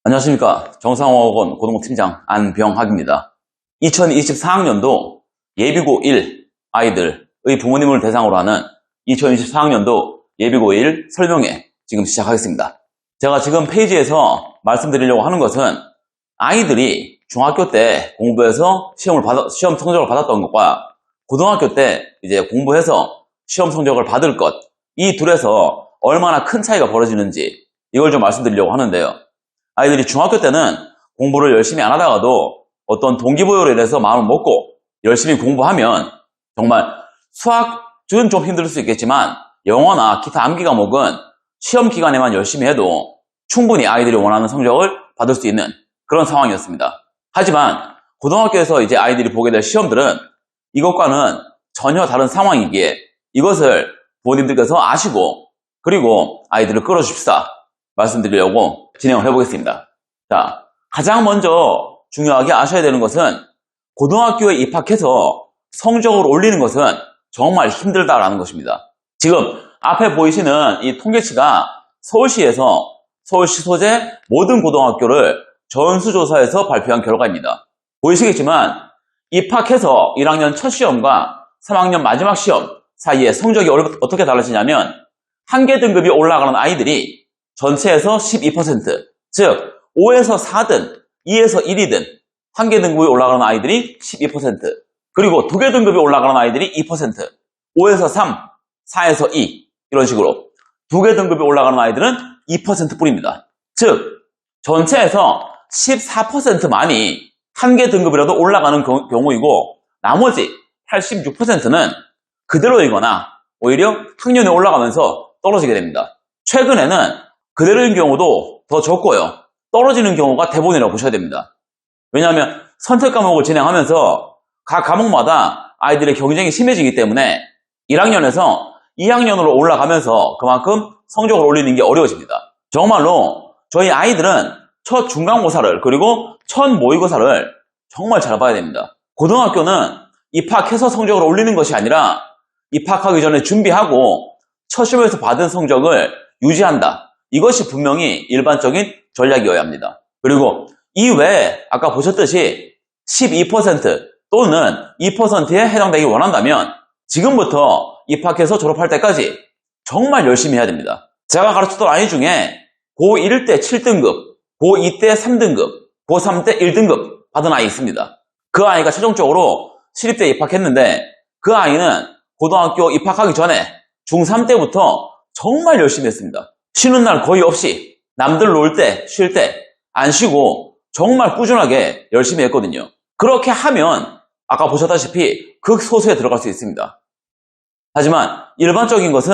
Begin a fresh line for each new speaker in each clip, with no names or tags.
안녕하십니까. 정상학원 고등부팀장 안병학입니다. 2024학년도 예비고 1 아이들의 부모님을 대상으로 하는 2024학년도 예비고 1 설명회 지금 시작하겠습니다. 제가 지금 페이지에서 말씀드리려고 하는 것은 아이들이 중학교 때 공부해서 시험 성적을 받았던 것과 고등학교 때 이제 공부해서 시험 성적을 받을 것, 이 둘에서 얼마나 큰 차이가 벌어지는지 이걸 좀 말씀드리려고 하는데요. 아이들이 중학교 때는 공부를 열심히 안 하다가도 어떤 동기부여로 인해서 마음을 먹고 열심히 공부하면 정말 수학은 좀 힘들 수 있겠지만 영어나 기타 암기 과목은 시험 기간에만 열심히 해도 충분히 아이들이 원하는 성적을 받을 수 있는 그런 상황이었습니다. 하지만 고등학교에서 이제 아이들이 보게 될 시험들은 이것과는 전혀 다른 상황이기에 이것을 부모님들께서 아시고 그리고 아이들을 끌어줍시다 말씀드리려고 진행을 해보겠습니다. 자, 가장 먼저 중요하게 아셔야 되는 것은 고등학교에 입학해서 성적을 올리는 것은 정말 힘들다라는 것입니다. 지금 앞에 보이시는 이 통계치가 서울시에서 서울시 소재 모든 고등학교를 전수조사해서 발표한 결과입니다. 보이시겠지만 입학해서 1학년 첫 시험과 3학년 마지막 시험 사이에 성적이 어떻게 달라지냐면 한 개 등급이 올라가는 아이들이 전체에서 12%, 즉 5에서 4든 2에서 1이든 한 개 등급이 올라가는 아이들이 12%, 그리고 두 개 등급이 올라가는 아이들이 2%, 5에서 3, 4에서 2 이런 식으로 두 개 등급이 올라가는 아이들은 2%뿐입니다. 즉 전체에서 14%만이 한 개 등급이라도 올라가는 경우이고 나머지 86%는 그대로이거나 오히려 학년이 올라가면서 떨어지게 됩니다. 최근에는 그대로인 경우도 더 적고요. 떨어지는 경우가 대부분이라고 보셔야 됩니다. 왜냐하면 선택 과목을 진행하면서 각 과목마다 아이들의 경쟁이 심해지기 때문에 1학년에서 2학년으로 올라가면서 그만큼 성적을 올리는 게 어려워집니다. 정말로 저희 아이들은 첫 중간고사를 그리고 첫 모의고사를 정말 잘 봐야 됩니다. 고등학교는 입학해서 성적을 올리는 것이 아니라 입학하기 전에 준비하고 첫 시험에서 받은 성적을 유지한다. 이것이 분명히 일반적인 전략이어야 합니다. 그리고 이외에 아까 보셨듯이 12% 또는 2%에 해당되기 원한다면 지금부터 입학해서 졸업할 때까지 정말 열심히 해야 됩니다. 제가 가르쳤던 아이 중에 고1 때 7등급, 고2 때 3등급, 고3 때 1등급 받은 아이 있습니다. 그 아이가 최종적으로 시립대에 입학했는데 그 아이는 고등학교 입학하기 전에 중3 때부터 정말 열심히 했습니다. 쉬는 날 거의 없이 남들 놀 때, 쉴 때 안 쉬고 정말 꾸준하게 열심히 했거든요. 그렇게 하면 아까 보셨다시피 극소수에 들어갈 수 있습니다. 하지만 일반적인 것은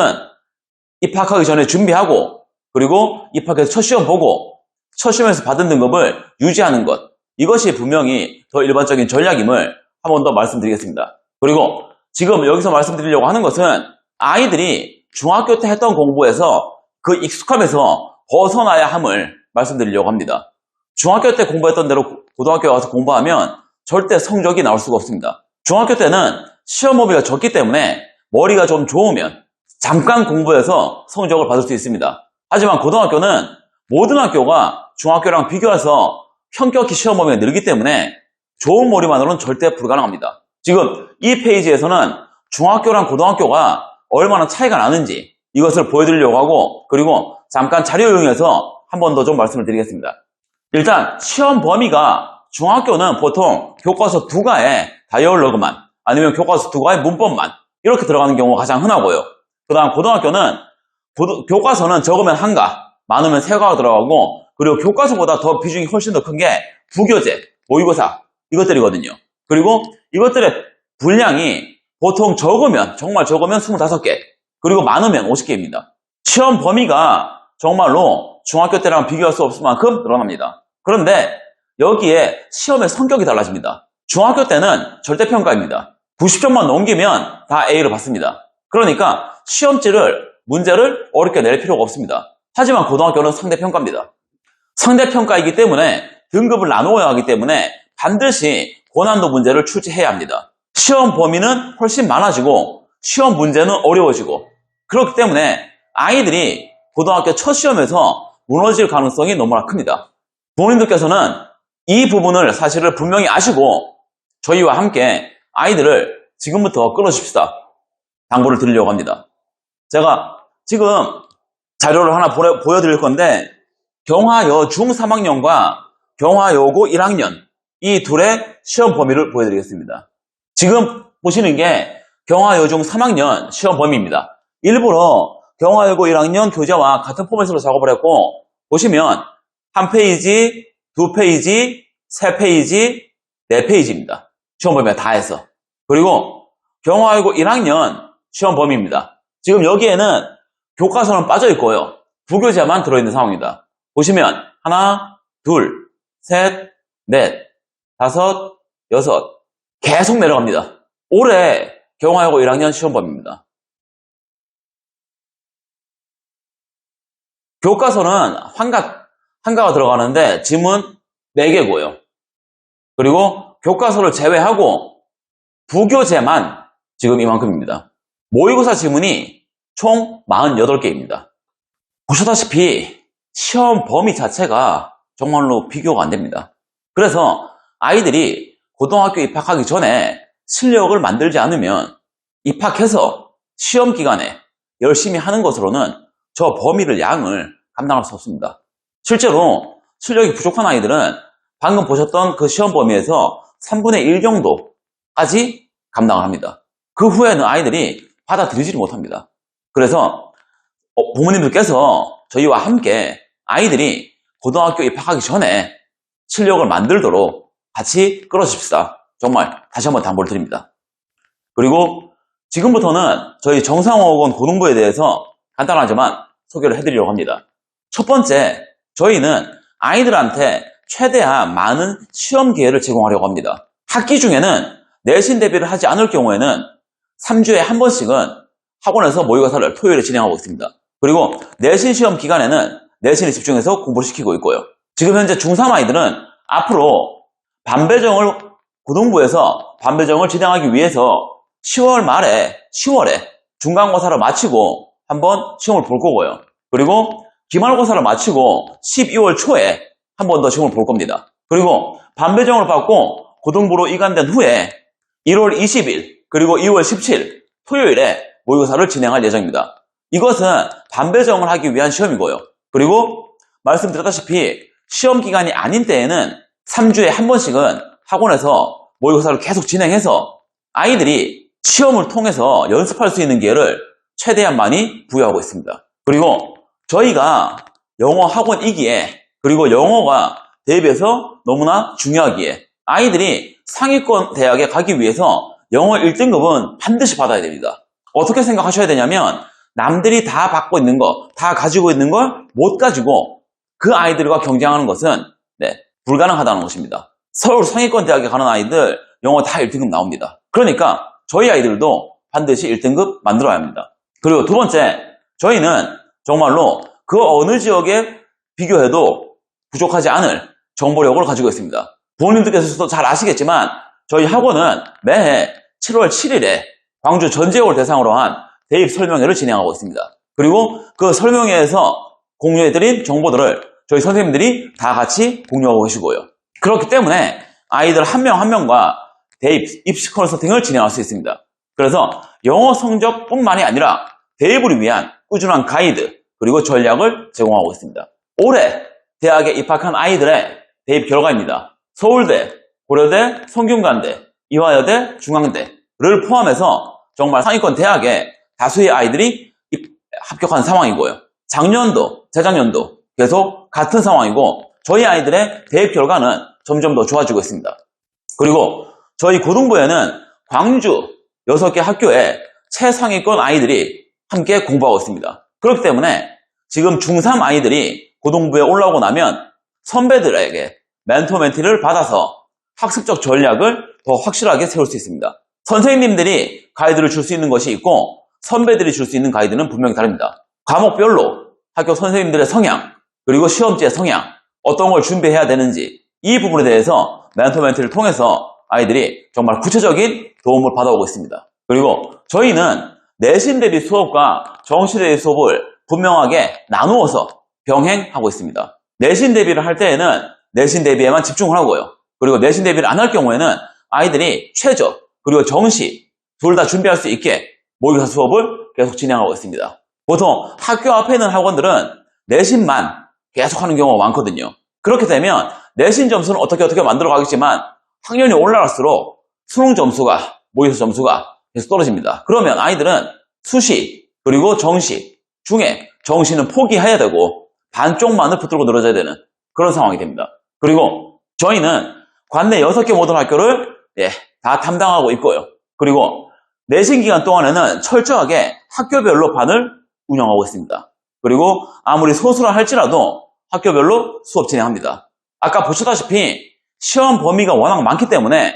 입학하기 전에 준비하고 그리고 입학해서 첫 시험 보고 첫 시험에서 받은 등급을 유지하는 것, 이것이 분명히 더 일반적인 전략임을 한 번 더 말씀드리겠습니다. 그리고 지금 여기서 말씀드리려고 하는 것은 아이들이 중학교 때 했던 공부에서 그 익숙함에서 벗어나야 함을 말씀드리려고 합니다. 중학교 때 공부했던 대로 고등학교에 와서 공부하면 절대 성적이 나올 수가 없습니다. 중학교 때는 시험 범위가 적기 때문에 머리가 좀 좋으면 잠깐 공부해서 성적을 받을 수 있습니다. 하지만 고등학교는 모든 학교가 중학교랑 비교해서 현격히 시험 범위가 늘기 때문에 좋은 머리만으로는 절대 불가능합니다. 지금 이 페이지에서는 중학교랑 고등학교가 얼마나 차이가 나는지 이것을 보여드리려고 하고 그리고 잠깐 자료 이용해서 한 번 더 좀 말씀을 드리겠습니다. 일단 시험 범위가 중학교는 보통 교과서 2과에 다이얼로그만 아니면 교과서 2과에 문법만 이렇게 들어가는 경우가 가장 흔하고요. 그 다음 고등학교는 교과서는 적으면 1과 많으면 3과가 들어가고 그리고 교과서보다 더 비중이 훨씬 더 큰 게 부교재, 모의고사 이것들이거든요. 그리고 이것들의 분량이 보통 적으면 정말 적으면 25개 그리고 많으면 50개입니다. 시험 범위가 정말로 중학교 때랑 비교할 수 없을 만큼 늘어납니다. 그런데 여기에 시험의 성격이 달라집니다. 중학교 때는 절대평가입니다. 90점만 넘기면 다 A를 받습니다. 그러니까 문제를 어렵게 낼 필요가 없습니다. 하지만 고등학교는 상대평가입니다. 상대평가이기 때문에 등급을 나누어야 하기 때문에 반드시 고난도 문제를 출제해야 합니다. 시험 범위는 훨씬 많아지고 시험 문제는 어려워지고 그렇기 때문에 아이들이 고등학교 첫 시험에서 무너질 가능성이 너무나 큽니다. 부모님들께서는 이 부분을 사실을 분명히 아시고 저희와 함께 아이들을 지금부터 끌어줍시다. 당부를 드리려고 합니다. 제가 지금 자료를 하나 보여드릴 건데 경화여 중 3학년과 경화여고 1학년 이 둘의 시험 범위를 보여드리겠습니다. 지금 보시는 게 경화여중 3학년 시험 범위입니다. 일부러 경화여고 1학년 교재와 같은 포맷으로 작업을 했고 보시면 한 페이지, 두 페이지, 세 페이지, 네 페이지입니다. 시험 범위가 다 해서. 그리고 경화여고 1학년 시험 범위입니다. 지금 여기에는 교과서는 빠져 있고요. 부교재만 들어있는 상황입니다. 보시면 하나, 둘, 셋, 넷, 다섯, 여섯 계속 내려갑니다. 올해 경화여고 1학년 시험 범위입니다. 교과서는 한가가 들어가는데 지문 4개고요. 그리고 교과서를 제외하고 부교재만 지금 이만큼입니다. 모의고사 지문이 총 48개입니다. 보시다시피 시험 범위 자체가 정말로 비교가 안 됩니다. 그래서 아이들이 고등학교 입학하기 전에 실력을 만들지 않으면 입학해서 시험 기간에 열심히 하는 것으로는 저 범위를 양을 감당할 수 없습니다. 실제로 실력이 부족한 아이들은 방금 보셨던 그 시험 범위에서 3분의 1 정도까지 감당을 합니다. 그 후에는 아이들이 받아들이지 못합니다. 그래서 부모님들께서 저희와 함께 아이들이 고등학교 입학하기 전에 실력을 만들도록 같이 끌어줍시다. 정말 다시 한번 당부를 드립니다. 그리고 지금부터는 저희 정상호학원 고등부에 대해서 간단하지만 소개를 해드리려고 합니다. 첫 번째, 저희는 아이들한테 최대한 많은 시험 기회를 제공하려고 합니다. 학기 중에는 내신 대비를 하지 않을 경우에는 3주에 한 번씩은 학원에서 모의고사를 토요일에 진행하고 있습니다. 그리고 내신 시험 기간에는 내신에 집중해서 공부를 시키고 있고요. 지금 현재 중3 아이들은 앞으로 반배정을 고등부에서 반배정을 진행하기 위해서 10월 말에 10월에 중간고사를 마치고 한번 시험을 볼 거고요. 그리고 기말고사를 마치고 12월 초에 한 번 더 시험을 볼 겁니다. 그리고 반배정을 받고 고등부로 이관된 후에 1월 20일 그리고 2월 17일 토요일에 모의고사를 진행할 예정입니다. 이것은 반배정을 하기 위한 시험이고요. 그리고 말씀드렸다시피 시험 기간이 아닌 때에는 3주에 한 번씩은 학원에서 모의고사를 계속 진행해서 아이들이 시험을 통해서 연습할 수 있는 기회를 최대한 많이 부여하고 있습니다. 그리고 저희가 영어 학원이기에 그리고 영어가 대입에서 너무나 중요하기에 아이들이 상위권 대학에 가기 위해서 영어 1등급은 반드시 받아야 됩니다. 어떻게 생각하셔야 되냐면 남들이 다 받고 있는 거, 다 가지고 있는 걸 못 가지고 그 아이들과 경쟁하는 것은 불가능하다는 것입니다. 서울 상위권 대학에 가는 아이들 영어 다 1등급 나옵니다. 그러니까 저희 아이들도 반드시 1등급 만들어야 합니다. 그리고 두 번째, 저희는 정말로 그 어느 지역에 비교해도 부족하지 않을 정보력을 가지고 있습니다. 부모님들께서도 잘 아시겠지만 저희 학원은 매해 7월 7일에 광주 전 지역을 대상으로 한 대입 설명회를 진행하고 있습니다. 그리고 그 설명회에서 공유해드린 정보들을 저희 선생님들이 다 같이 공유하고 계시고요. 그렇기 때문에 아이들 한 명 한 명과 대입, 입시 컨설팅을 진행할 수 있습니다. 그래서 영어 성적뿐만이 아니라 대입을 위한 꾸준한 가이드 그리고 전략을 제공하고 있습니다. 올해 대학에 입학한 아이들의 대입 결과입니다. 서울대, 고려대, 성균관대, 이화여대, 중앙대를 포함해서 정말 상위권 대학에 다수의 아이들이 합격한 상황이고요. 작년도, 재작년도 계속 같은 상황이고 저희 아이들의 대입 결과는 점점 더 좋아지고 있습니다. 그리고 저희 고등부에는 광주 6개 학교에 최상위권 아이들이 함께 공부하고 있습니다. 그렇기 때문에 지금 중3 아이들이 고등부에 올라오고 나면 선배들에게 멘토 멘티를 받아서 학습적 전략을 더 확실하게 세울 수 있습니다. 선생님들이 가이드를 줄 수 있는 것이 있고 선배들이 줄 수 있는 가이드는 분명히 다릅니다. 과목별로 학교 선생님들의 성향 그리고 시험지의 성향 어떤 걸 준비해야 되는지 이 부분에 대해서 멘토 멘티를 통해서 아이들이 정말 구체적인 도움을 받아오고 있습니다. 그리고 저희는 내신 대비 수업과 정시 대비 수업을 분명하게 나누어서 병행하고 있습니다. 내신 대비를 할 때에는 내신 대비에만 집중을 하고요. 그리고 내신 대비를 안 할 경우에는 아이들이 최저 그리고 정시 둘 다 준비할 수 있게 모의고사 수업을 계속 진행하고 있습니다. 보통 학교 앞에 있는 학원들은 내신만 계속 하는 경우가 많거든요. 그렇게 되면 내신 점수는 어떻게 만들어 가겠지만 학년이 올라갈수록 수능 점수가, 모의고사 점수가 계속 떨어집니다. 그러면 아이들은 수시 그리고 정시 중에 정시는 포기해야 되고 반쪽만을 붙들고 늘어져야 되는 그런 상황이 됩니다. 그리고 저희는 관내 6개 모든 학교를 다 담당하고 있고요. 그리고 내신 기간 동안에는 철저하게 학교별로 반을 운영하고 있습니다. 그리고 아무리 소수라 할지라도 학교별로 수업 진행합니다. 아까 보셨다시피 시험 범위가 워낙 많기 때문에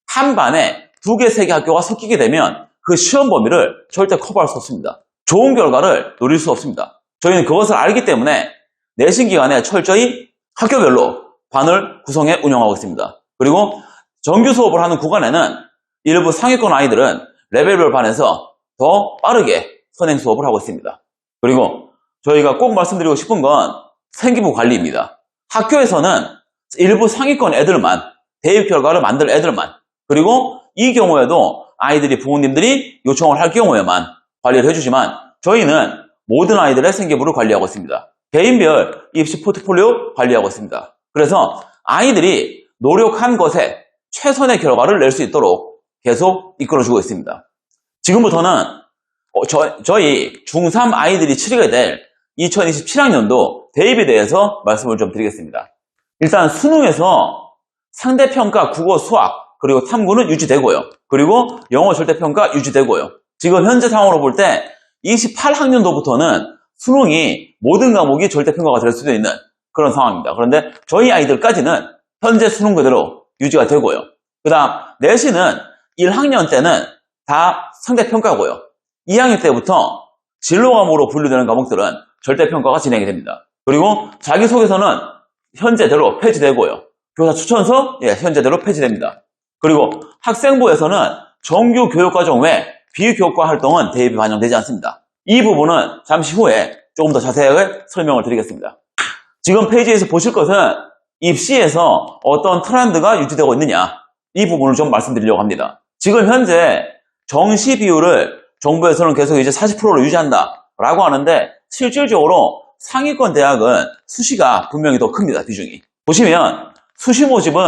한 반에 2개, 3개 학교가 섞이게 되면 그 시험 범위를 절대 커버할 수 없습니다. 좋은 결과를 노릴 수 없습니다. 저희는 그것을 알기 때문에 내신 기간에 철저히 학교별로 반을 구성해 운영하고 있습니다. 그리고 정규 수업을 하는 구간에는 일부 상위권 아이들은 레벨별 반에서 더 빠르게 선행 수업을 하고 있습니다. 그리고 저희가 꼭 말씀드리고 싶은 건 생기부 관리입니다. 학교에서는 일부 상위권 애들만, 대입 결과를 만들 애들만, 그리고 이 경우에도 아이들이 부모님들이 요청을 할 경우에만 관리를 해주지만 저희는 모든 아이들의 생기부를 관리하고 있습니다. 개인별 입시 포트폴리오 관리하고 있습니다. 그래서 아이들이 노력한 것에 최선의 결과를 낼 수 있도록 계속 이끌어주고 있습니다. 지금부터는 저희 중3 아이들이 치르게 될 2027학년도 대입에 대해서 말씀을 좀 드리겠습니다. 일단 수능에서 상대평가 국어, 수학, 그리고 탐구는 유지되고요. 그리고 영어 절대평가 유지되고요. 지금 현재 상황으로 볼 때 28학년도부터는 수능이 모든 과목이 절대평가가 될 수도 있는 그런 상황입니다. 그런데 저희 아이들까지는 현재 수능 그대로 유지가 되고요. 그 다음 내신은 1학년 때는 다 상대평가고요. 2학년 때부터 진로 과목으로 분류되는 과목들은 절대평가가 진행이 됩니다. 그리고 자기소개서는 현재대로 폐지되고요. 교사 추천서 현재대로 폐지됩니다. 그리고 학생부에서는 정규 교육과정 외 비교과 활동은 대입이 반영되지 않습니다. 이 부분은 잠시 후에 조금 더 자세하게 설명을 드리겠습니다. 지금 페이지에서 보실 것은 입시에서 어떤 트렌드가 유지되고 있느냐 이 부분을 좀 말씀드리려고 합니다. 지금 현재 정시 비율을 정부에서는 계속 이제 40%로 유지한다 라고 하는데 실질적으로 상위권 대학은 수시가 분명히 더 큽니다. 비중이. 보시면 수시 모집은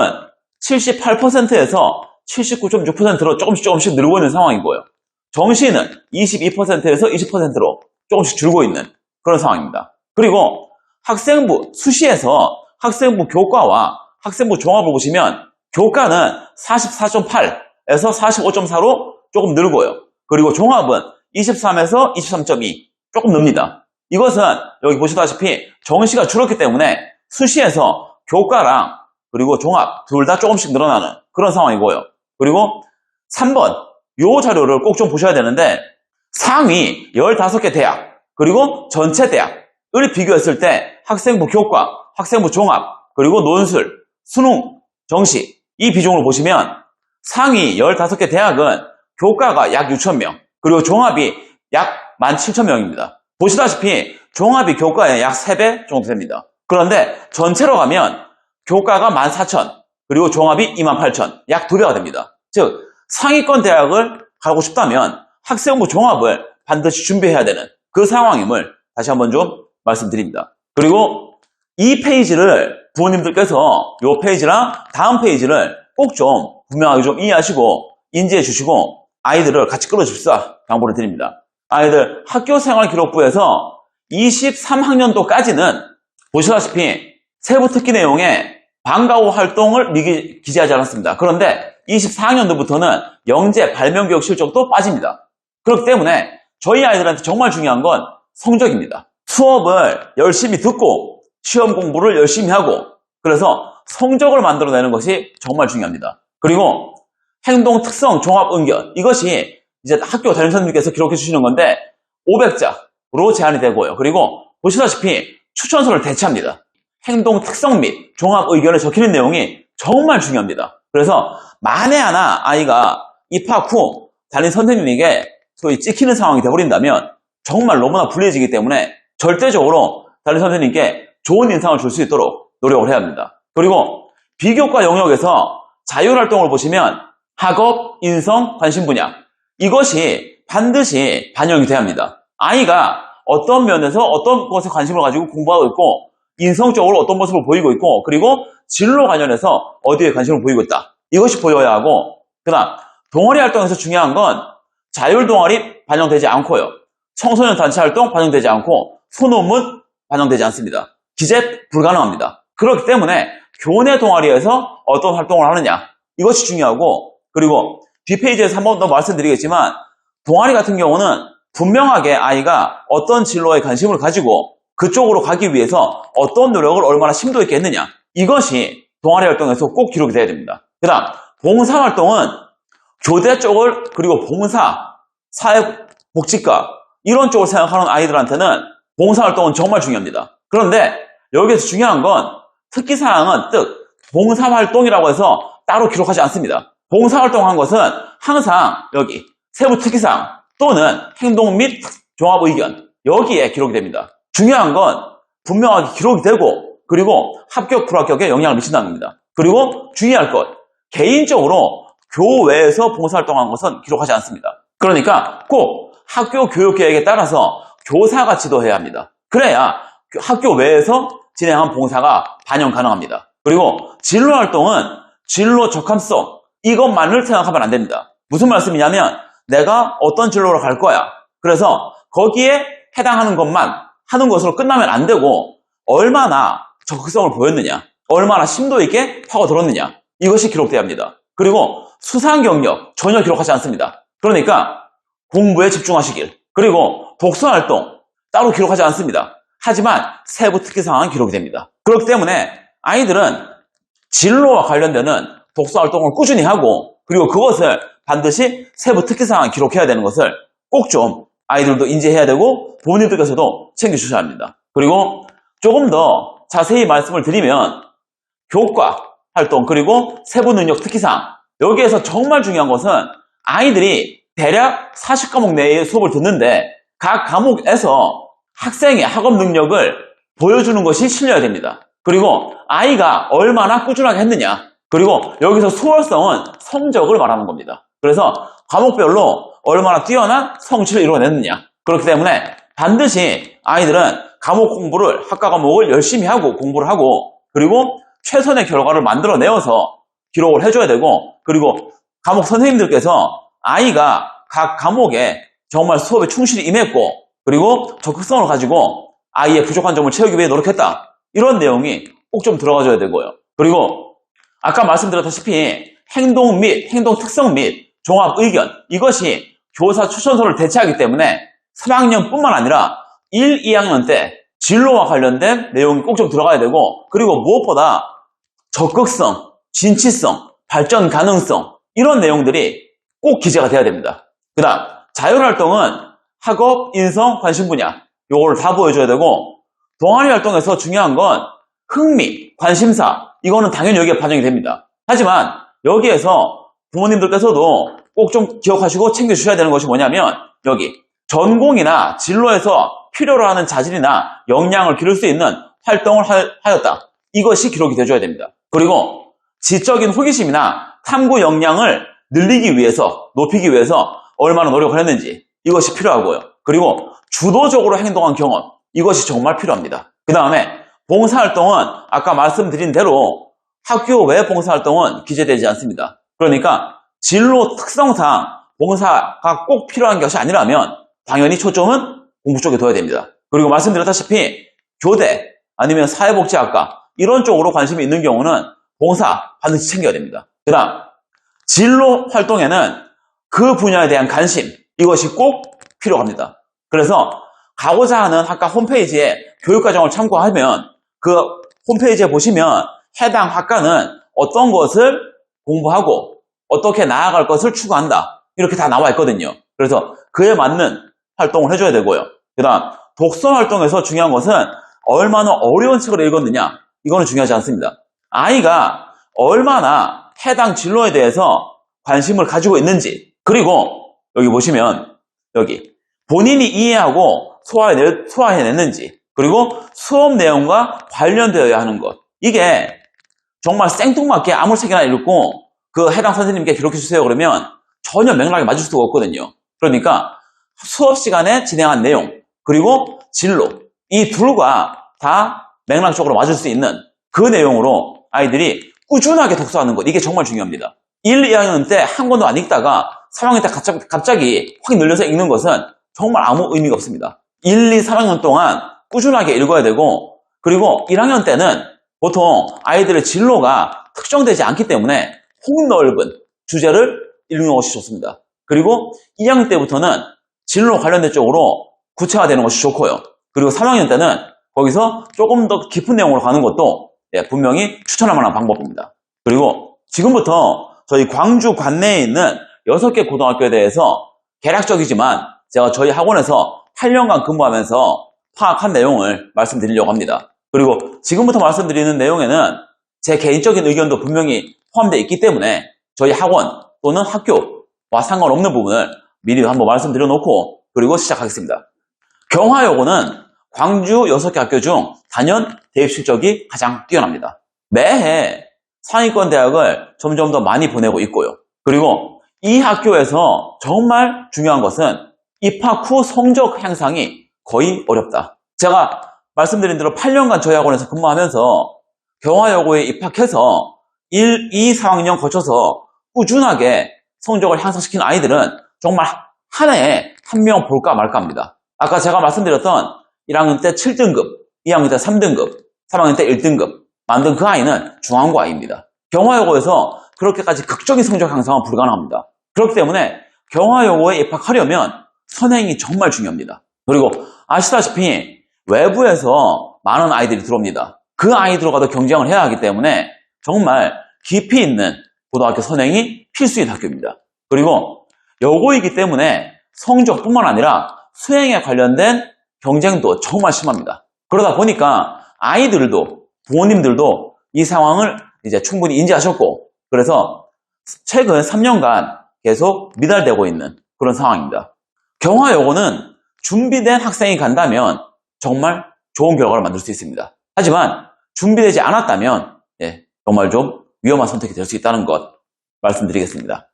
78%에서 79.6%로 조금씩 늘고 있는 상황이고요. 정시는 22%에서 20%로 조금씩 줄고 있는 그런 상황입니다. 그리고 학생부, 수시에서 학생부 교과와 학생부 종합을 보시면 교과는 44.8에서 45.4로 조금 늘고요. 그리고 종합은 23에서 23.2 조금 늡니다. 이것은 여기 보시다시피 정시가 줄었기 때문에 수시에서 교과랑 그리고 종합 둘 다 조금씩 늘어나는 그런 상황이고요. 그리고 3번 이 자료를 꼭 좀 보셔야 되는데 상위 15개 대학 그리고 전체 대학을 비교했을 때 학생부 교과, 학생부 종합, 그리고 논술, 수능, 정시 이 비중을 보시면 상위 15개 대학은 교과가 약 6,000명 그리고 종합이 약 17,000명입니다. 보시다시피 종합이 교과의 약 3배 정도 됩니다. 그런데 전체로 가면 교과가 14,000 그리고 종합이 28,000 약 2배가 됩니다. 즉 상위권 대학을 가고 싶다면 학생부 종합을 반드시 준비해야 되는 그 상황임을 다시 한번 좀 말씀드립니다. 그리고 이 페이지를 부모님들께서 이 페이지랑 다음 페이지를 꼭 좀 분명하게 좀 이해하시고 인지해 주시고 아이들을 같이 끌어줍시다 당부를 드립니다. 아이들 학교생활기록부에서 23학년도까지는 보시다시피 세부 특기 내용에 방과 후 활동을 미리 기재하지 않았습니다. 그런데 24학년도부터는 영재 발명교육 실적도 빠집니다. 그렇기 때문에 저희 아이들한테 정말 중요한 건 성적입니다. 수업을 열심히 듣고 시험 공부를 열심히 하고 그래서 성적을 만들어내는 것이 정말 중요합니다. 그리고 행동 특성 종합 응견 이것이 이제 학교 담임선생님께서 기록해 주시는 건데 500자로 제한이 되고요. 그리고 보시다시피 추천서를 대체합니다. 행동 특성 및 종합 의견에 적히는 내용이 정말 중요합니다. 그래서 만에 하나 아이가 입학 후 담임 선생님에게 소위 찍히는 상황이 되어버린다면 정말 너무나 불리해지기 때문에 절대적으로 담임 선생님께 좋은 인상을 줄 수 있도록 노력을 해야 합니다. 그리고 비교과 영역에서 자율활동을 보시면 학업, 인성, 관심 분야 이것이 반드시 반영이 돼야 합니다. 아이가 어떤 면에서 어떤 것에 관심을 가지고 공부하고 있고 인성적으로 어떤 모습을 보이고 있고 그리고 진로 관련해서 어디에 관심을 보이고 있다. 이것이 보여야 하고 그 다음 동아리 활동에서 중요한 건 자율동아리 반영되지 않고요. 청소년 단체 활동 반영되지 않고 소논문 반영되지 않습니다. 기재 불가능합니다. 그렇기 때문에 교내 동아리에서 어떤 활동을 하느냐 이것이 중요하고 그리고 뒷페이지에서 한 번 더 말씀드리겠지만 동아리 같은 경우는 분명하게 아이가 어떤 진로에 관심을 가지고 그쪽으로 가기 위해서 어떤 노력을 얼마나 심도 있게 했느냐 이것이 동아리 활동에서 꼭 기록이 돼야 됩니다. 그 다음 봉사활동은 교대 쪽을 그리고 봉사, 사회복지과 이런 쪽을 생각하는 아이들한테는 봉사활동은 정말 중요합니다. 그런데 여기에서 중요한 건 특기사항은 즉 봉사활동이라고 해서 따로 기록하지 않습니다. 봉사활동한 것은 항상 여기 세부 특기사항 또는 행동 및 종합의견 여기에 기록이 됩니다. 중요한 건 분명하게 기록이 되고 그리고 합격, 불합격에 영향을 미친다는 겁니다. 그리고 주의할 것 개인적으로 교외에서 봉사활동한 것은 기록하지 않습니다. 그러니까 꼭 학교 교육계획에 따라서 교사가 지도해야 합니다. 그래야 학교 외에서 진행한 봉사가 반영 가능합니다. 그리고 진로활동은 진로 적합성 이것만을 생각하면 안 됩니다. 무슨 말씀이냐면 내가 어떤 진로로 갈 거야. 그래서 거기에 해당하는 것만 하는 것으로 끝나면 안 되고 얼마나 적극성을 보였느냐 얼마나 심도 있게 파고들었느냐 이것이 기록돼야 합니다. 그리고 수상 경력 전혀 기록하지 않습니다. 그러니까 공부에 집중하시길 그리고 독서활동 따로 기록하지 않습니다. 하지만 세부 특기사항은 기록이 됩니다. 그렇기 때문에 아이들은 진로와 관련되는 독서활동을 꾸준히 하고 그리고 그것을 반드시 세부 특기사항을 기록해야 되는 것을 꼭 좀 아이들도 인지해야 되고 부모님들께서도 챙겨주셔야 합니다. 그리고 조금 더 자세히 말씀을 드리면 교과 활동 그리고 세부 능력 특기사항 여기에서 정말 중요한 것은 아이들이 대략 40과목 내의 수업을 듣는데 각 과목에서 학생의 학업 능력을 보여주는 것이 실려야 됩니다. 그리고 아이가 얼마나 꾸준하게 했느냐 그리고 여기서 수월성은 성적을 말하는 겁니다. 그래서 과목별로 얼마나 뛰어난 성취를 이뤄냈느냐 그렇기 때문에 반드시 아이들은 과목 공부를 학과 과목을 열심히 하고 공부를 하고 그리고 최선의 결과를 만들어내어서 기록을 해줘야 되고 그리고 과목 선생님들께서 아이가 각 과목에 정말 수업에 충실히 임했고 그리고 적극성을 가지고 아이의 부족한 점을 채우기 위해 노력했다. 이런 내용이 꼭 좀 들어가줘야 되고요. 그리고 아까 말씀드렸다시피 행동 및 행동 특성 및 종합 의견 이것이 교사 추천서를 대체하기 때문에 3학년뿐만 아니라 1, 2학년 때 진로와 관련된 내용이 꼭 좀 들어가야 되고 그리고 무엇보다 적극성, 진취성, 발전 가능성 이런 내용들이 꼭 기재가 돼야 됩니다. 그 다음 자율활동은 학업, 인성, 관심 분야 요거를 다 보여줘야 되고 동아리 활동에서 중요한 건 흥미, 관심사 이거는 당연히 여기에 반영이 됩니다. 하지만 여기에서 부모님들께서도 꼭 좀 기억하시고 챙겨주셔야 되는 것이 뭐냐면 여기 전공이나 진로에서 필요로 하는 자질이나 역량을 기를 수 있는 활동을 하였다. 이것이 기록이 돼줘야 됩니다. 그리고 지적인 호기심이나 탐구 역량을 늘리기 위해서 높이기 위해서 얼마나 노력을 했는지 이것이 필요하고요. 그리고 주도적으로 행동한 경험 이것이 정말 필요합니다. 그 다음에 봉사활동은 아까 말씀드린 대로 학교 외 봉사활동은 기재되지 않습니다. 그러니까 진로 특성상 봉사가 꼭 필요한 것이 아니라면 당연히 초점은 공부 쪽에 둬야 됩니다. 그리고 말씀드렸다시피 교대 아니면 사회복지학과 이런 쪽으로 관심이 있는 경우는 봉사 반드시 챙겨야 됩니다. 그 다음 진로 활동에는 그 분야에 대한 관심 이것이 꼭 필요합니다. 그래서 가고자 하는 학과 홈페이지에 교육과정을 참고하면 그 홈페이지에 보시면 해당 학과는 어떤 것을 공부하고 어떻게 나아갈 것을 추구한다 이렇게 다 나와 있거든요. 그래서 그에 맞는 활동을 해줘야 되고요. 그 다음 독서 활동에서 중요한 것은 얼마나 어려운 책을 읽었느냐 이거는 중요하지 않습니다. 아이가 얼마나 해당 진로에 대해서 관심을 가지고 있는지 그리고 여기 보시면 여기 본인이 이해하고 소화해냈는지 그리고 수업 내용과 관련되어야 하는 것 이게 정말 생뚱맞게 아무 책이나 읽고 그 해당 선생님께 기록해주세요 그러면 전혀 맥락에 맞을 수가 없거든요. 그러니까 수업 시간에 진행한 내용 그리고 진로 이 둘과 다 맥락적으로 맞을 수 있는 그 내용으로 아이들이 꾸준하게 독서하는 것 이게 정말 중요합니다. 1, 2학년 때 한 권도 안 읽다가 3학년 때 갑자기 확 늘려서 읽는 것은 정말 아무 의미가 없습니다. 1, 2, 3학년 동안 꾸준하게 읽어야 되고 그리고 1학년 때는 보통 아이들의 진로가 특정되지 않기 때문에 폭넓은 주제를 읽는 것이 좋습니다. 그리고 2학년 때부터는 진로 관련된 쪽으로 구체화되는 것이 좋고요. 그리고 3학년 때는 거기서 조금 더 깊은 내용으로 가는 것도 분명히 추천할 만한 방법입니다. 그리고 지금부터 저희 광주 관내에 있는 6개 고등학교에 대해서 개략적이지만 제가 저희 학원에서 8년간 근무하면서 파악한 내용을 말씀드리려고 합니다. 그리고 지금부터 말씀드리는 내용에는 제 개인적인 의견도 분명히 포함되어 있기 때문에 저희 학원 또는 학교와 상관없는 부분을 미리 한번 말씀드려 놓고 그리고 시작하겠습니다. 경화여고는 광주 6개 학교 중 단연 대입 실적이 가장 뛰어납니다. 매해 상위권 대학을 점점 더 많이 보내고 있고요. 그리고 이 학교에서 정말 중요한 것은 입학 후 성적 향상이 거의 어렵다. 제가 말씀드린 대로 8년간 저희 학원에서 근무하면서 경화여고에 입학해서 1, 2, 4학년 거쳐서 꾸준하게 성적을 향상시킨 아이들은 정말 한 해에 한 명 볼까 말까 합니다. 아까 제가 말씀드렸던 1학년 때 7등급, 2학년 때 3등급, 3학년 때 1등급 만든 그 아이는 중앙고 아이입니다. 경화여고에서 그렇게까지 극적인 성적 향상은 불가능합니다. 그렇기 때문에 경화여고에 입학하려면 선행이 정말 중요합니다. 그리고 아시다시피 외부에서 많은 아이들이 들어옵니다. 그 아이들과도 경쟁을 해야 하기 때문에 정말 깊이 있는 고등학교 선행이 필수인 학교입니다. 그리고 여고이기 때문에 성적뿐만 아니라 수행에 관련된 경쟁도 정말 심합니다. 그러다 보니까 아이들도 부모님들도 이 상황을 이제 충분히 인지하셨고 그래서 최근 3년간 계속 미달되고 있는 그런 상황입니다. 경화여고는 준비된 학생이 간다면 정말 좋은 결과를 만들 수 있습니다. 하지만 준비되지 않았다면 정말 좀 위험한 선택이 될 수 있다는 것 말씀드리겠습니다.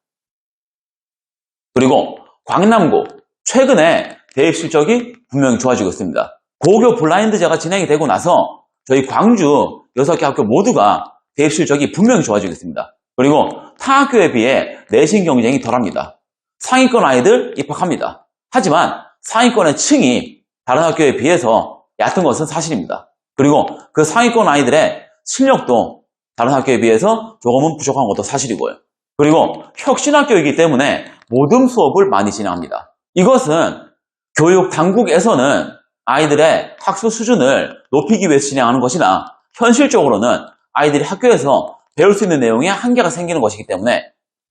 그리고 광남고 최근에 대입 실적이 분명히 좋아지고 있습니다. 고교 블라인드제가 진행이 되고 나서 저희 광주 6개 학교 모두가 대입 실적이 분명히 좋아지고 있습니다. 그리고 타 학교에 비해 내신 경쟁이 덜합니다. 상위권 아이들 입학합니다. 하지만 상위권의 층이 다른 학교에 비해서 얕은 것은 사실입니다. 그리고 그 상위권 아이들의 실력도 다른 학교에 비해서 조금은 부족한 것도 사실이고요. 그리고 혁신학교이기 때문에 모든 수업을 많이 진행합니다. 이것은 교육 당국에서는 아이들의 학습 수준을 높이기 위해서 진행하는 것이나 현실적으로는 아이들이 학교에서 배울 수 있는 내용에 한계가 생기는 것이기 때문에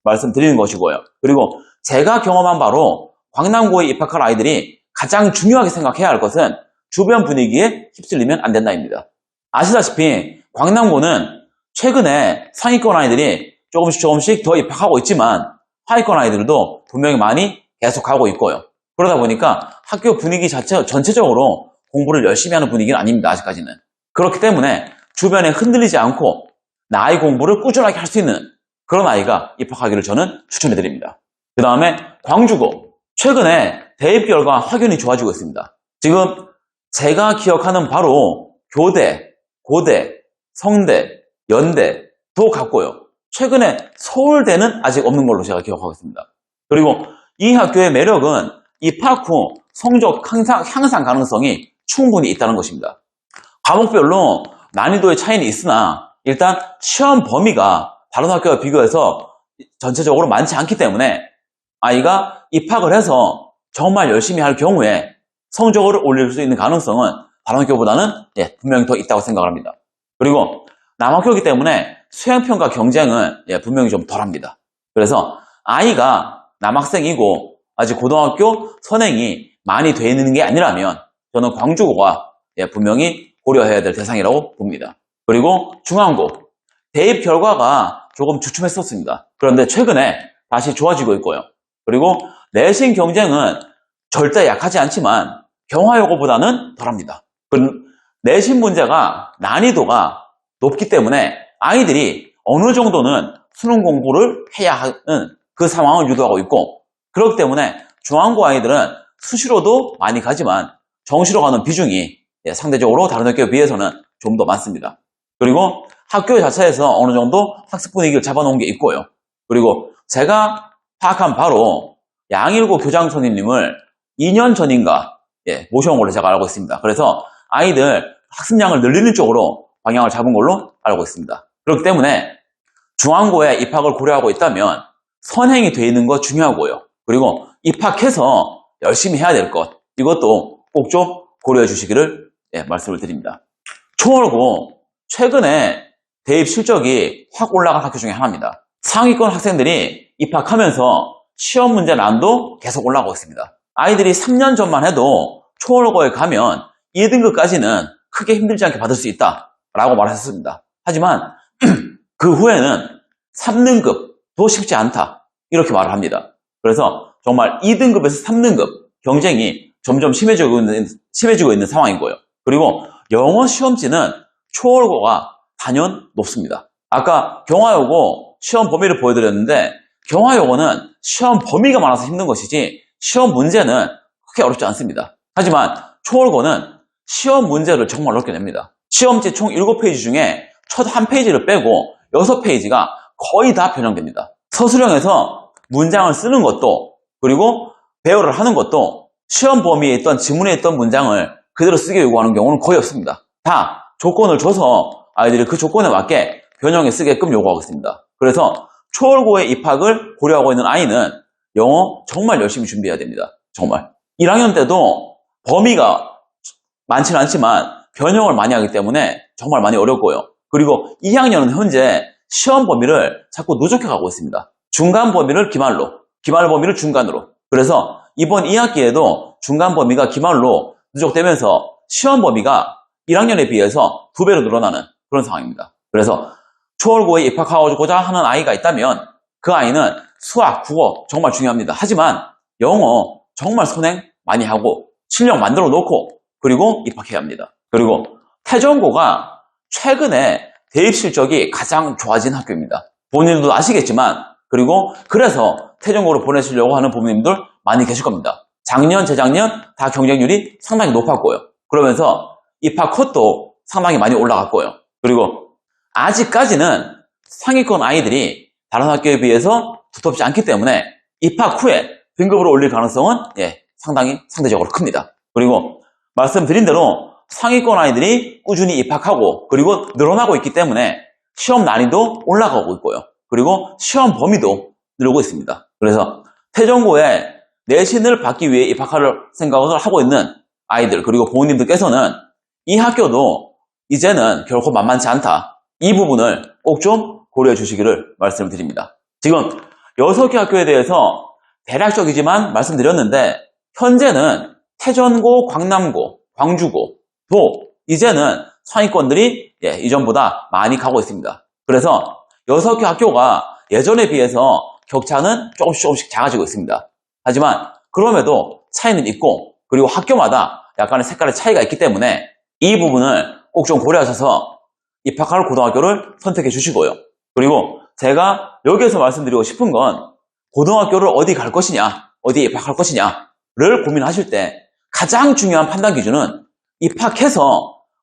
말씀드리는 것이고요. 그리고 제가 경험한 바로 광남고에 입학할 아이들이 가장 중요하게 생각해야 할 것은 주변 분위기에 휩쓸리면 안 된다입니다. 아시다시피 광남고는 최근에 상위권 아이들이 조금씩 더 입학하고 있지만 하위권 아이들도 분명히 많이 계속 가고 있고요. 그러다 보니까 학교 분위기 전체적으로 공부를 열심히 하는 분위기는 아닙니다. 아직까지는. 그렇기 때문에 주변에 흔들리지 않고 나의 공부를 꾸준하게 할 수 있는 그런 아이가 입학하기를 저는 추천해드립니다. 그 다음에 광주고 최근에 대입 결과 확연히 좋아지고 있습니다. 지금 제가 기억하는 바로 교대, 고대, 성대, 연대도 같고요. 최근에 서울대는 아직 없는 걸로 제가 기억하고 있습니다. 그리고 이 학교의 매력은 입학 후 성적 향상 가능성이 충분히 있다는 것입니다. 과목별로 난이도의 차이는 있으나 일단 시험 범위가 다른 학교와 비교해서 전체적으로 많지 않기 때문에 아이가 입학을 해서 정말 열심히 할 경우에 성적을 올릴 수 있는 가능성은 다른 학교보다는 분명히 더 있다고 생각을 합니다. 그리고 남학교이기 때문에 수행평가 경쟁은 분명히 좀 덜합니다. 그래서 아이가 남학생이고 아직 고등학교 선행이 많이 돼 있는 게 아니라면 저는 광주고가 분명히 고려해야 될 대상이라고 봅니다. 그리고 중앙고 대입 결과가 조금 주춤했었습니다. 그런데 최근에 다시 좋아지고 있고요. 그리고 내신 경쟁은 절대 약하지 않지만 경화여고보다는 덜합니다. 내신 문제가 난이도가 높기 때문에 아이들이 어느 정도는 수능 공부를 해야 하는 그 상황을 유도하고 있고, 그렇기 때문에 중앙고 아이들은 수시로도 많이 가지만 정시로 가는 비중이 상대적으로 다른 학교에 비해서는 좀 더 많습니다. 그리고 학교 자체에서 어느 정도 학습 분위기를 잡아놓은 게 있고요. 그리고 제가 파악한 바로 양일고 교장 선생님을 2년 전인가 모셔온 걸로 제가 알고 있습니다. 그래서 아이들 학습량을 늘리는 쪽으로 방향을 잡은 걸로 알고 있습니다. 그렇기 때문에 중앙고에 입학을 고려하고 있다면 선행이 되어 있는 거 중요하고요. 그리고 입학해서 열심히 해야 될 것, 이것도 꼭 좀 고려해 주시기를 말씀을 드립니다. 초월고 최근에 대입 실적이 확 올라간 학교 중에 하나입니다. 상위권 학생들이 입학하면서 시험 문제 난도 계속 올라가고 있습니다. 아이들이 3년 전만 해도 초월고에 가면 2등급까지는 크게 힘들지 않게 받을 수 있다라고 말했습니다. 하지만 그 후에는 3등급도 쉽지 않다, 이렇게 말을 합니다. 그래서 정말 2등급에서 3등급 경쟁이 점점 심해지고 있는 상황인 거예요. 그리고 영어 시험지는 초월고가 단연 높습니다. 아까 경화여고 시험 범위를 보여드렸는데, 경화여고는 시험 범위가 많아서 힘든 것이지 시험 문제는 크게 어렵지 않습니다. 하지만 초월고는 시험 문제를 정말 어렵게 냅니다. 시험지 총 7페이지 중에 첫 한 페이지를 빼고 6페이지가 거의 다 변형됩니다. 서술형에서 문장을 쓰는 것도, 그리고 배열을 하는 것도 시험 범위에 있던 지문에 있던 문장을 그대로 쓰게 요구하는 경우는 거의 없습니다. 다 조건을 줘서 아이들이 그 조건에 맞게 변형해 쓰게끔 요구하고 있습니다. 그래서 초월고에 입학을 고려하고 있는 아이는 영어 정말 열심히 준비해야 됩니다. 정말. 1학년 때도 범위가 많지는 않지만 변형을 많이 하기 때문에 정말 많이 어렵고요. 그리고 2학년은 현재 시험 범위를 자꾸 누적해 가고 있습니다. 중간 범위를 기말로, 기말 범위를 중간으로. 그래서 이번 2학기에도 중간 범위가 기말로 누적되면서 시험 범위가 1학년에 비해서 2배로 늘어나는 그런 상황입니다. 그래서 초월고에 입학하고자 하는 아이가 있다면 그 아이는 수학, 국어 정말 중요합니다. 하지만 영어 정말 선행 많이 하고 실력 만들어 놓고 그리고 입학해야 합니다. 그리고 태전고가 최근에 대입 실적이 가장 좋아진 학교입니다. 본인들도 아시겠지만, 그리고 그래서 태전고로 보내시려고 하는 부모님들 많이 계실 겁니다. 작년, 재작년 다 경쟁률이 상당히 높았고요. 그러면서 입학 컷도 상당히 많이 올라갔고요. 그리고 아직까지는 상위권 아이들이 다른 학교에 비해서 두텁지 않기 때문에 입학 후에 등급을 올릴 가능성은 상당히 상대적으로 큽니다. 그리고 말씀드린 대로 상위권 아이들이 꾸준히 입학하고 그리고 늘어나고 있기 때문에 시험 난이도 올라가고 있고요. 그리고 시험 범위도 늘고 있습니다. 그래서 태전고에 내신을 받기 위해 입학할 생각을 하고 있는 아이들, 그리고 부모님들께서는 이 학교도 이제는 결코 만만치 않다, 이 부분을 꼭 좀 고려해 주시기를 말씀드립니다. 지금 6개 학교에 대해서 대략적이지만 말씀드렸는데, 현재는 태전고, 광남고, 광주고도 이제는 상위권들이 이전보다 많이 가고 있습니다. 그래서 6개 학교가 예전에 비해서 격차는 조금씩 작아지고 있습니다. 하지만 그럼에도 차이는 있고, 그리고 학교마다 약간의 색깔의 차이가 있기 때문에 이 부분을 꼭 좀 고려하셔서 입학할 고등학교를 선택해 주시고요. 그리고 제가 여기에서 말씀드리고 싶은 건, 고등학교를 어디 갈 것이냐, 어디에 입학할 것이냐를 고민하실 때 가장 중요한 판단 기준은 입학해서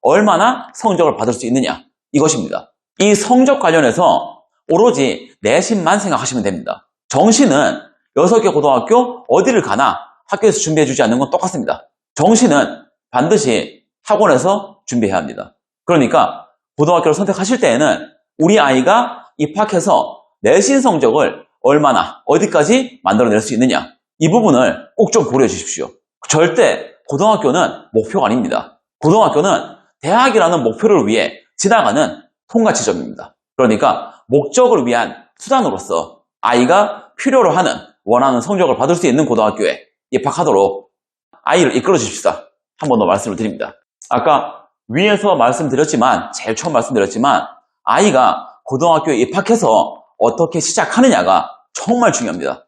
얼마나 성적을 받을 수 있느냐, 이것입니다. 이 성적 관련해서 오로지 내신만 생각하시면 됩니다. 정시는 6개 고등학교 어디를 가나 학교에서 준비해 주지 않는 건 똑같습니다. 정시는 반드시 학원에서 준비해야 합니다. 그러니까 고등학교를 선택하실 때에는 우리 아이가 입학해서 내신 성적을 얼마나 어디까지 만들어낼 수 있느냐, 이 부분을 꼭 좀 고려해 주십시오. 절대 고등학교는 목표가 아닙니다. 고등학교는 대학이라는 목표를 위해 지나가는 통과 지점입니다. 그러니까 목적을 위한 수단으로서 아이가 필요로 하는, 원하는 성적을 받을 수 있는 고등학교에 입학하도록 아이를 이끌어 주십시다, 한 번 더 말씀을 드립니다. 아까 위에서 말씀드렸지만, 제일 처음 말씀드렸지만, 아이가 고등학교에 입학해서 어떻게 시작하느냐가 정말 중요합니다.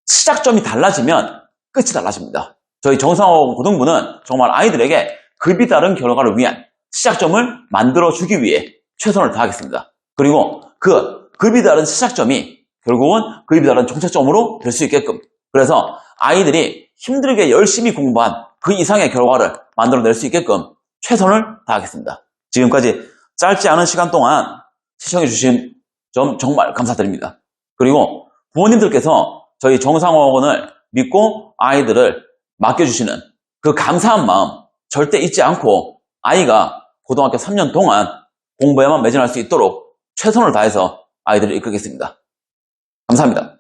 시작점이 달라지면 끝이 달라집니다. 저희 정상호 고등부는 정말 아이들에게 급이 다른 결과를 위한 시작점을 만들어주기 위해 최선을 다하겠습니다. 그리고 그 급이 다른 시작점이 결국은 급이 다른 종착점으로 될 수 있게끔, 그래서 아이들이 힘들게 열심히 공부한 그 이상의 결과를 만들어낼 수 있게끔 최선을 다하겠습니다. 지금까지 짧지 않은 시간 동안 시청해주신 점 정말 감사드립니다. 그리고 부모님들께서 저희 정상어학원을 믿고 아이들을 맡겨주시는 그 감사한 마음 절대 잊지 않고 아이가 고등학교 3년 동안 공부에만 매진할 수 있도록 최선을 다해서 아이들을 이끌겠습니다. 감사합니다.